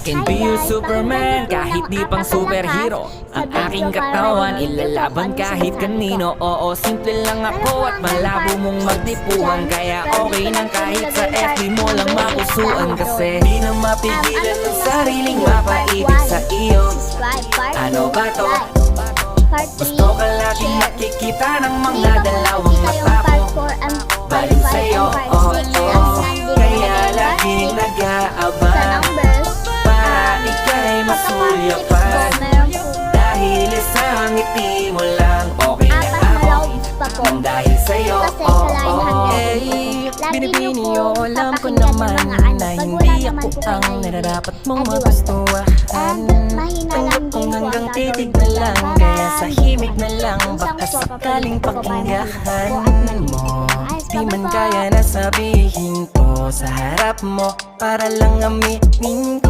can be your Superman kahit di pang superhero. Ang aking katawan ilalaban kahit kanino. Oo, simple lang ako at malabo mong magtipuhan. Kaya okay nang kahit sa FB mo lang makusuan. Kasi di na mapigilan ang sariling mapaibig sa iyo. Ano ba to? Gusto ka laging nakikita ng mga dalawang mata ko. Balik sa'yo, oh, oh. Kaya laging nag-aabang para ika'y masulyapan. Dahil isang ngiti mo lang, okay na ako nang dahil sa'yo, oh, oh. Hey, binibini o alam ko naman na hindi ako ang nararapat mong magustuhan. Tanggap kong hanggang titig na lang, kaya sa himig na lang, baka sakaling pakinggan mo. Di man kaya na sabihin ko sa harap mo, para lang aminin ko